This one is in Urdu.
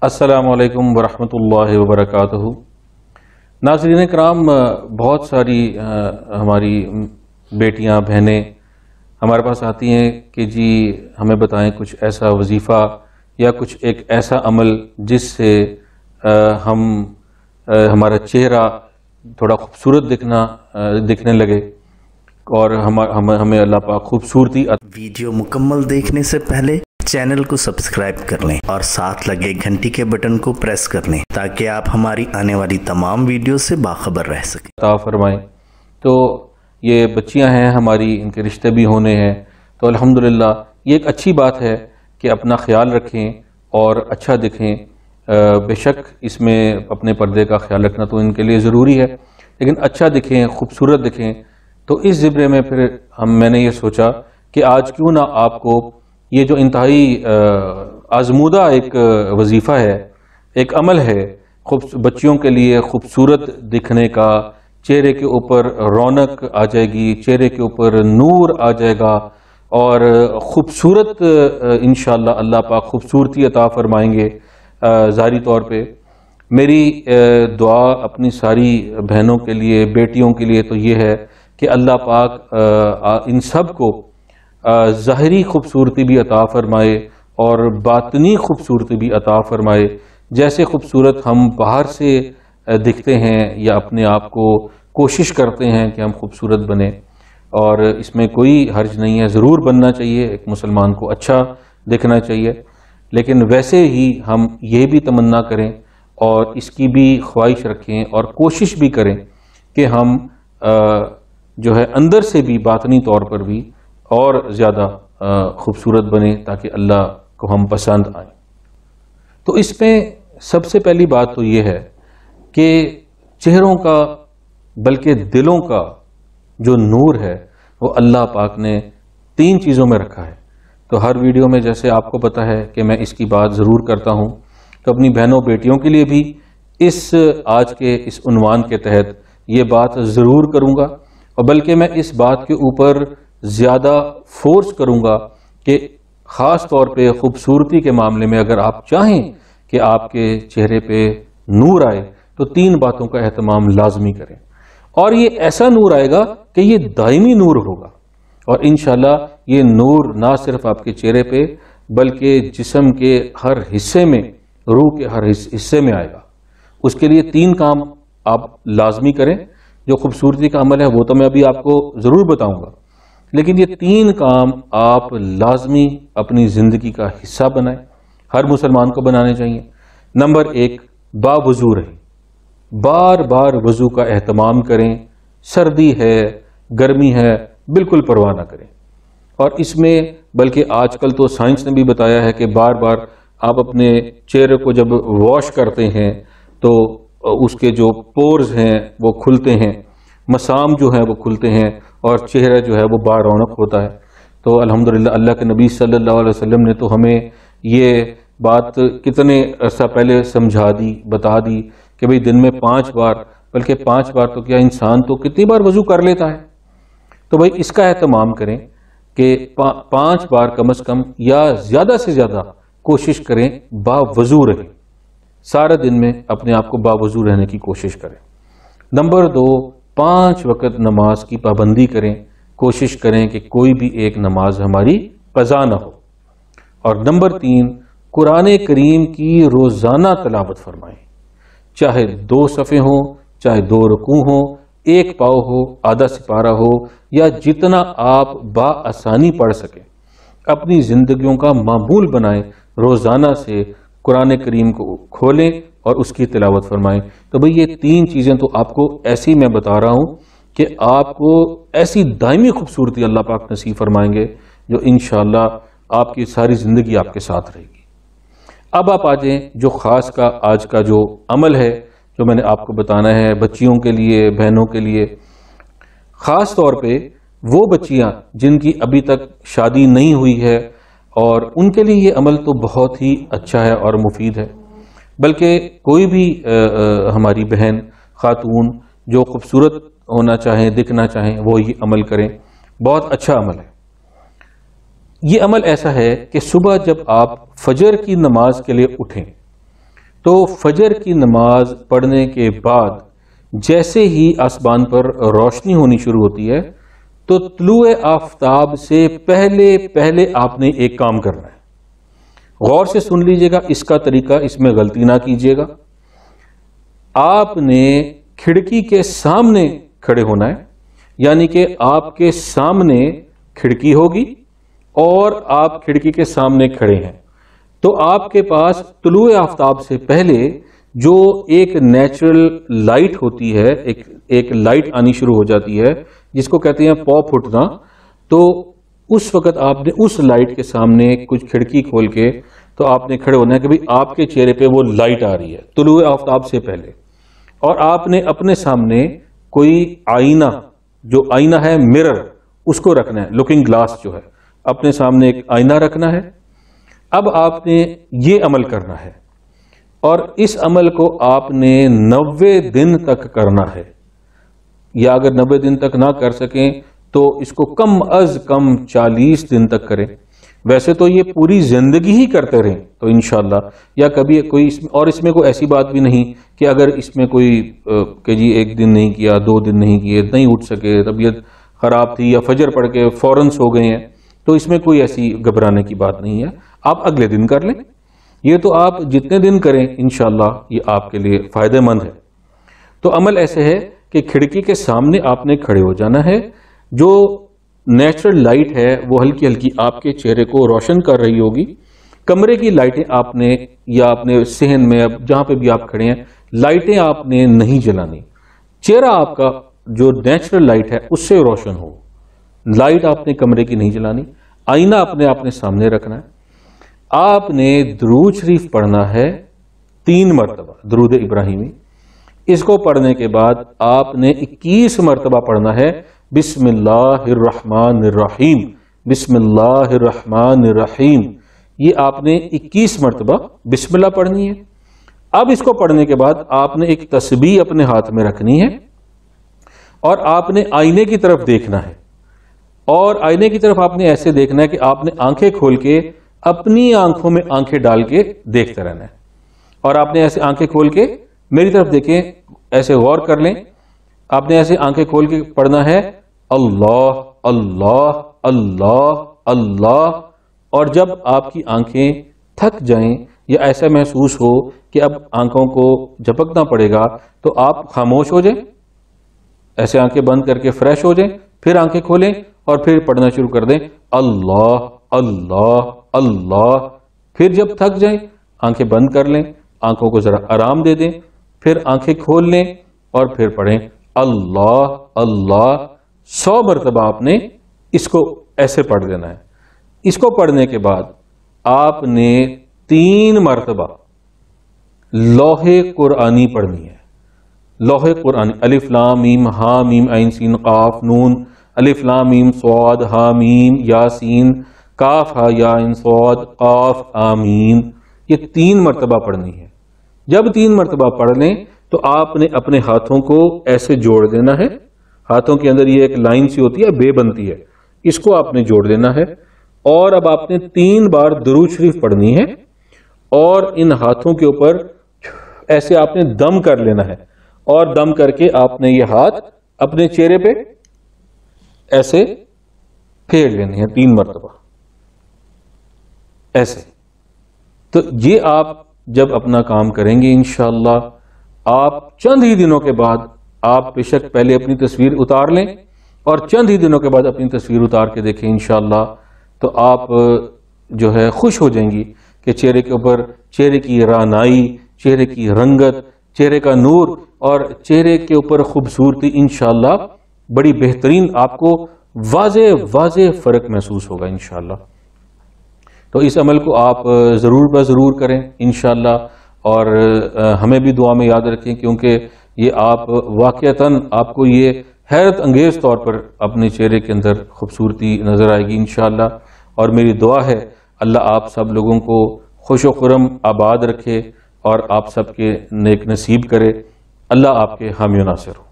السلام علیکم ورحمۃ اللہ وبرکاتہ۔ ناظرین کرام، بہت ساری ہماری بیٹیاں بہنیں ہمارے پاس آتی ہیں کہ جی ہمیں بتائیں کچھ ایسا وظیفہ یا کچھ ایک ایسا عمل جس سے ہمارا چہرہ تھوڑا خوبصورت دکھنے لگے اور ہمیں اللہ پاک خوبصورتی ویڈیو مکمل دیکھنے سے پہلے چینل کو سبسکرائب کر لیں اور ساتھ لگے گھنٹی کے بٹن کو پریس کر لیں تاکہ آپ ہماری آنے والی تمام ویڈیو سے باخبر رہ سکیں۔ عطا فرمائیں۔ تو یہ بچیاں ہیں ہماری، ان کے رشتے بھی ہونے ہیں، تو الحمدللہ یہ ایک اچھی بات ہے کہ اپنا خیال رکھیں اور اچھا دکھیں۔ بے شک اس میں اپنے پردے کا خیال رکھنا تو ان کے لیے ضروری ہے، لیکن اچھا دکھیں، خوبصورت دکھیں۔ تو اس ضمن میں پھر میں نے یہ سوچا کہ آج کیوں نہ آپ کو یہ جو انتہائی آزمودہ ایک وظیفہ ہے، ایک عمل ہے بچیوں کے لیے خوبصورت دکھنے کا، چہرے کے اوپر رونق آ جائے گی، چہرے کے اوپر نور آ جائے گا اور خوبصورت انشاءاللہ اللہ پاک خوبصورتی عطا فرمائیں گے۔ ظاہری طور پہ میری دعا اپنی ساری بہنوں کے لیے، بیٹیوں کے لیے تو یہ ہے کہ اللہ پاک ان سب کو ظاہری خوبصورتی بھی عطا فرمائے اور باطنی خوبصورتی بھی عطا فرمائے۔ جیسے خوبصورت ہم باہر سے دکھتے ہیں یا اپنے آپ کو کوشش کرتے ہیں کہ ہم خوبصورت بنیں، اور اس میں کوئی حرج نہیں ہے، ضرور بننا چاہیے، ایک مسلمان کو اچھا دکھنا چاہیے، لیکن ویسے ہی ہم یہ بھی تمنا کریں اور اس کی بھی خواہش رکھیں اور کوشش بھی کریں کہ ہم جو ہے اندر سے بھی باطنی طور پر بھی اور زیادہ خوبصورت بنے تاکہ اللہ کو ہم پسند آئیں۔ تو اس میں سب سے پہلی بات تو یہ ہے کہ چہروں کا بلکہ دلوں کا جو نور ہے وہ اللہ پاک نے 3 چیزوں میں رکھا ہے۔ تو ہر ویڈیو میں جیسے آپ کو پتا ہے کہ میں اس کی بات ضرور کرتا ہوں، تو اپنی بہنوں بیٹیوں کے لیے بھی آج کے اس عنوان کے تحت یہ بات ضرور کروں گا، اور بلکہ میں اس بات کے اوپر زیادہ فورس کروں گا کہ خاص طور پہ خوبصورتی کے معاملے میں اگر آپ چاہیں کہ آپ کے چہرے پہ نور آئے تو 3 باتوں کا اہتمام لازمی کریں، اور یہ ایسا نور آئے گا کہ یہ دائمی نور ہوگا، اور انشاءاللہ یہ نور نہ صرف آپ کے چہرے پہ بلکہ جسم کے ہر حصے میں، روح کے ہر حصے میں آئے گا۔ اس کے لیے 3 کام آپ لازمی کریں۔ جو خوبصورتی کا عمل ہے وہ تو میں ابھی آپ کو ضرور بتاؤں گا، لیکن یہ 3 کام آپ لازمی اپنی زندگی کا حصہ بنائیں، ہر مسلمان کو بنانے چاہیے۔ نمبر 1، باوضو رہیں، بار بار وضو کا اہتمام کریں، سردی ہے، گرمی ہے، بالکل پرواہ نہ کریں۔ اور اس میں بلکہ آج کل تو سائنس نے بھی بتایا ہے کہ بار بار آپ اپنے چہرے کو جب واش کرتے ہیں تو اس کے جو پورز ہیں وہ کھلتے ہیں، مسام جو ہیں وہ کھلتے ہیں، اور چہرہ جو ہے وہ بارونق ہوتا ہے۔ تو الحمدللہ اللہ کے نبی صلی اللہ علیہ وسلم نے تو ہمیں یہ بات کتنے عرصہ پہلے سمجھا دی، بتا دی کہ بھئی دن میں 5 بار، بلکہ 5 بار تو کیا انسان تو کتنی بار وضو کر لیتا ہے۔ تو بھئی اس کا اہتمام کریں کہ 5 بار کم از کم یا زیادہ سے زیادہ کوشش کریں باوضو رہیں، سارے دن میں اپنے آپ کو باوضو رہنے کی کوشش کریں۔ نمبر 2، 5 وقت نماز کی پابندی کریں، کوشش کریں کہ کوئی بھی ایک نماز ہماری قضا نہ ہو۔ اور نمبر 3، قرآن کریم کی روزانہ تلاوت فرمائیں، چاہے 2 صفحے ہوں، چاہے 2 رکوع ہوں، 1 پاؤ ہو، آدھا سپارہ ہو، یا جتنا آپ بآسانی پڑھ سکیں۔ اپنی زندگیوں کا معمول بنائیں، روزانہ سے قرآن کریم کو کھولیں اور اس کی تلاوت فرمائیں۔ تو بھئی یہ 3 چیزیں تو آپ کو ایسی میں بتا رہا ہوں کہ آپ کو ایسی دائمی خوبصورتی اللہ پاک نصیب فرمائیں گے جو انشاءاللہ آپ کی ساری زندگی آپ کے ساتھ رہے گی۔ اب آپ آ جائیں جو خاص کا آج کا جو عمل ہے جو میں نے آپ کو بتانا ہے بچیوں کے لیے، بہنوں کے لیے، خاص طور پہ وہ بچیاں جن کی ابھی تک شادی نہیں ہوئی ہے، اور ان کے لیے یہ عمل تو بہت ہی اچھا ہے اور مفید ہے۔ بلکہ کوئی بھی ہماری بہن خاتون جو خوبصورت ہونا چاہیں، دکھنا چاہیں، وہ یہ عمل کریں، بہت اچھا عمل ہے۔ یہ عمل ایسا ہے کہ صبح جب آپ فجر کی نماز کے لیے اٹھیں تو فجر کی نماز پڑھنے کے بعد جیسے ہی آسمان پر روشنی ہونی شروع ہوتی ہے تو طلوع آفتاب سے پہلے آپ نے ایک کام کرنا ہے۔ غور سے سن لیجئے گا اس کا طریقہ، اس میں غلطی نہ کیجئے گا۔ آپ نے کھڑکی کے سامنے کھڑے ہونا ہے، یعنی کہ آپ کے سامنے کھڑکی ہوگی اور آپ کھڑکی کے سامنے کھڑے ہیں، تو آپ کے پاس طلوع آفتاب سے پہلے جو ایک نیچرل لائٹ ہوتی ہے، ایک لائٹ آنی شروع ہو جاتی ہے جس کو کہتے ہیں پاپ پھٹنا، تو اس وقت آپ نے اس لائٹ کے سامنے کچھ کھڑکی کھول کے تو آپ نے کھڑے ہونا ہے کہ بھئی آپ کے چہرے پہ وہ لائٹ آ رہی ہے طلوع آفتاب سے پہلے، اور آپ نے اپنے سامنے کوئی آئینہ، جو آئینہ ہے مرر، اس کو رکھنا ہے، لوکنگ گلاس جو ہے اپنے سامنے ایک آئینہ رکھنا ہے۔ اب آپ نے یہ عمل کرنا ہے اور اس عمل کو آپ نے 90 دن تک کرنا ہے، یا اگر 90 دن تک نہ کر سکیں تو اس کو کم از کم 40 دن تک کریں۔ ویسے تو یہ پوری زندگی ہی کرتے رہیں تو انشاءاللہ، یا کبھی کوئی اور اس میں کوئی ایسی بات بھی نہیں کہ اگر اس میں کوئی کہ جی ایک دن نہیں کیا، 2 دن نہیں کیے، نہیں اٹھ سکے، طبیعت خراب تھی یا فجر پڑھ کے فوراً سو گئے ہیں، تو اس میں کوئی ایسی گھبرانے کی بات نہیں ہے، آپ اگلے دن کر لیں۔ یہ تو آپ جتنے دن کریں انشاءاللہ یہ آپ کے لیے فائدہ مند ہے۔ تو عمل ایسے ہے کہ کھڑکی کے سامنے آپ نے کھڑے ہو جانا ہے، جو نیچرل لائٹ ہے وہ ہلکی ہلکی آپ کے چہرے کو روشن کر رہی ہوگی۔ کمرے کی لائٹیں آپ نے، یا اپنے صحن میں جہاں پہ بھی آپ کھڑے ہیں، لائٹیں آپ نے نہیں جلانی، چہرہ آپ کا جو نیچرل لائٹ ہے اس سے روشن ہو، لائٹ آپ نے کمرے کی نہیں جلانی، آئینہ اپنے سامنے رکھنا ہے۔ آپ نے درود شریف پڑھنا ہے 3 مرتبہ، درود ابراہیمی۔ اس کو پڑھنے کے بعد آپ نے 21 مرتبہ پڑھنا ہے بسم اللہ الرحمن الرحیم، بسم اللہ الرحمن الرحیم۔ یہ آپ نے 21 مرتبہ بسم اللہ پڑھنی ہے۔ اب اس کو پڑھنے کے بعد آپ نے ایک تسبیح اپنے ہاتھ میں رکھنی ہے اور آپ نے آئینے کی طرف دیکھنا ہے، اور آئینے کی طرف آپ نے ایسے دیکھنا ہے کہ آپ نے آنکھیں کھول کے اپنی آنکھوں میں آنکھیں ڈال کے دیکھتے رہنا ہے، اور آپ نے ایسے آنکھیں کھول کے میری طرف دیکھیں، ایسے غور کر لیں، آپ نے ایسے آنکھیں کھول کے پڑھنا ہے اللہ اللہ اللہ اللہ، اور جب آپ کی آنکھیں تھک جائیں یا ایسا محسوس ہو کہ اب آنکھوں کو جھپکنا پڑے گا تو آپ خاموش ہو جائیں، ایسے آنکھیں بند کر کے فریش ہو جائیں، پھر آنکھیں کھولیں اور پھر پڑھنا شروع کر دیں اللہ اللہ اللہ۔ پھر جب تھک جائیں آنکھیں بند کر لیں، آنکھوں کو ذرا آرام دے دیں، پھر آنکھیں کھول لیں اور پھر پڑھیں اللہ اللہ۔ 100 مرتبہ آپ نے اس کو ایسے پڑھ لینا ہے۔ اس کو پڑھنے کے بعد آپ نے 3 مرتبہ لوح قرآنی پڑھنی ہے۔ لوح قرآنی، الف لام میم ہا میم عین سین قاف نون، الف لام میم صاد ہا میم یا سین کاف ہا یا عین صاد قاف آمین، یہ 3 مرتبہ پڑھنی ہے۔ جب 3 مرتبہ پڑھ لیں تو آپ نے اپنے ہاتھوں کو ایسے جوڑ دینا ہے، ہاتھوں کے اندر یہ ایک لائن سی ہوتی ہے، بے بنتی ہے، اس کو آپ نے جوڑ دینا ہے، اور اب آپ نے 3 بار درود شریف پڑھنی ہے، اور ان ہاتھوں کے اوپر ایسے آپ نے دم کر لینا ہے، اور دم کر کے آپ نے یہ ہاتھ اپنے چہرے پہ ایسے پھیر لینے ہیں 3 مرتبہ ایسے۔ تو یہ آپ جب اپنا کام کریں گے انشاءاللہ، آپ چند ہی دنوں کے بعد، آپ بے شک پہلے اپنی تصویر اتار لیں اور چند ہی دنوں کے بعد اپنی تصویر اتار کے دیکھیں انشاءاللہ، تو آپ جو ہے خوش ہو جائیں گی کہ چہرے کے اوپر چہرے کی رانائی، چہرے کی رنگت، چہرے کا نور اور چہرے کے اوپر خوبصورتی انشاءاللہ بڑی بہترین، آپ کو واضح فرق محسوس ہوگا انشاءاللہ۔ تو اس عمل کو آپ ضرور کریں انشاءاللہ، اور ہمیں بھی دعا میں یاد رکھیں، کیونکہ یہ آپ واقعتاً آپ کو یہ حیرت انگیز طور پر اپنے چہرے کے اندر خوبصورتی نظر آئے گی انشاءاللہ۔ اور میری دعا ہے اللہ آپ سب لوگوں کو خوش و خرم آباد رکھے اور آپ سب کے نیک نصیب کرے۔ اللہ آپ کے حامی و ناصر ہو۔